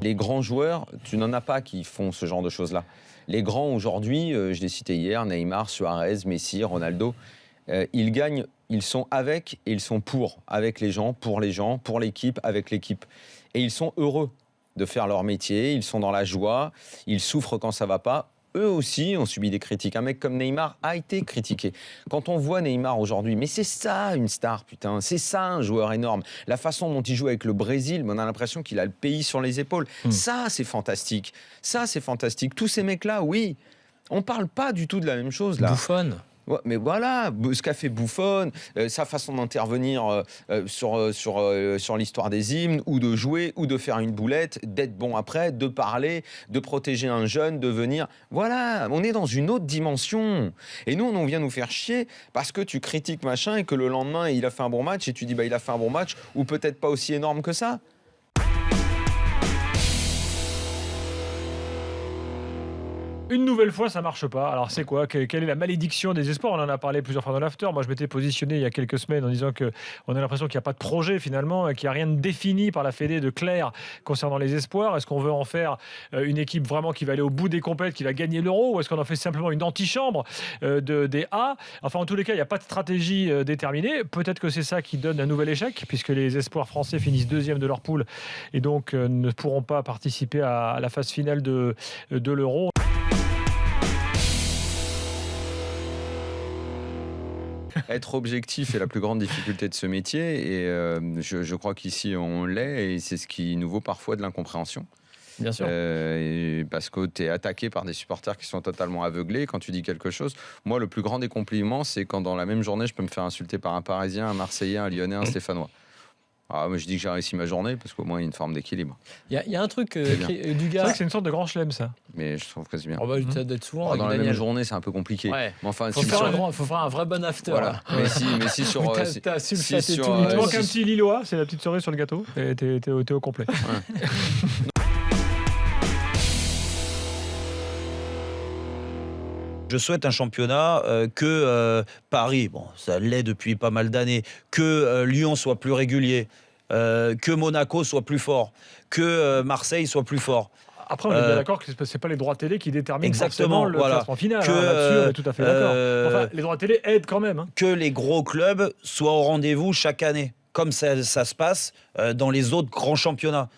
Les grands joueurs, tu n'en as pas qui font ce genre de choses-là. Les grands aujourd'hui, je l'ai cité hier, Neymar, Suarez, Messi, Ronaldo, ils gagnent, ils sont avec et ils sont avec les gens, pour l'équipe, avec l'équipe. Et ils sont heureux de faire leur métier, ils sont dans la joie, ils souffrent quand ça ne va pas. Eux aussi ont subi des critiques. Un mec comme Neymar a été critiqué. Quand on voit Neymar aujourd'hui, mais c'est ça une star, putain, c'est ça un joueur énorme. La façon dont il joue avec le Brésil, on a l'impression qu'il a le pays sur les épaules. Ça, c'est fantastique. Ça, c'est fantastique. Tous ces mecs-là, oui, on ne parle pas du tout de la même chose là. Buffon. Ouais, mais voilà, ce qu'a fait Buffon, sa façon d'intervenir sur l'histoire des hymnes, ou de jouer, ou de faire une boulette, d'être bon après, de parler, de protéger un jeune, de venir. Voilà, on est dans une autre dimension. Et nous, on vient nous faire chier parce que tu critiques machin et que le lendemain, il a fait un bon match et tu dis, il a fait un bon match, ou peut-être pas aussi énorme que ça. Une nouvelle fois, ça marche pas. Alors c'est quoi? Quelle est la malédiction des espoirs? On en a parlé plusieurs fois dans l'after. Moi, je m'étais positionné il y a quelques semaines en disant qu'on a l'impression qu'il n'y a pas de projet finalement, qu'il n'y a rien de défini par la Fédé de clair concernant les espoirs. Est-ce qu'on veut en faire une équipe vraiment qui va aller au bout des compètes, qui va gagner l'Euro, ou est-ce qu'on en fait simplement une antichambre des A? Enfin, en tous les cas, il n'y a pas de stratégie déterminée. Peut-être que c'est ça qui donne un nouvel échec, puisque les espoirs français finissent deuxième de leur poule et donc ne pourront pas participer à la phase finale de l'Euro. Être objectif est la plus grande difficulté de ce métier, et je crois qu'ici on l'est, et c'est ce qui nous vaut parfois de l'incompréhension. Bien sûr. Parce que tu es attaqué par des supporters qui sont totalement aveuglés quand tu dis quelque chose. Moi, le plus grand des compliments, c'est quand dans la même journée, je peux me faire insulter par un Parisien, un Marseillais, un Lyonnais, un Stéphanois. Ah, moi, je dis que j'ai réussi ma journée parce qu'au moins il y a une forme d'équilibre. Il y a un truc du C'est gars. vrai que c'est une sorte de grand chelem, ça. Mais je trouve que c'est bien. Oh bah, ça doit être souvent. Dans la Daniel. même journée, c'est un peu compliqué. Ouais. Mais enfin, Faut faire un vrai bon after. Voilà. Mais si sur. T'as sulfaté si tout sur, le Il te temps. manque un petit Lillois, c'est la petite cerise sur le gâteau. Et t'es au complet. Je souhaite un championnat que Paris, bon, ça l'est depuis pas mal d'années, que Lyon soit plus régulier, que Monaco soit plus fort, que Marseille soit plus fort. Après, on est bien d'accord que c'est pas les droits télé qui déterminent Exactement, forcément le voilà. classement final. Que, Là-dessus, on est tout à fait d'accord. Enfin, les droits télé aident quand même. Que les gros clubs soient au rendez-vous chaque année, comme ça se passe dans les autres grands championnats.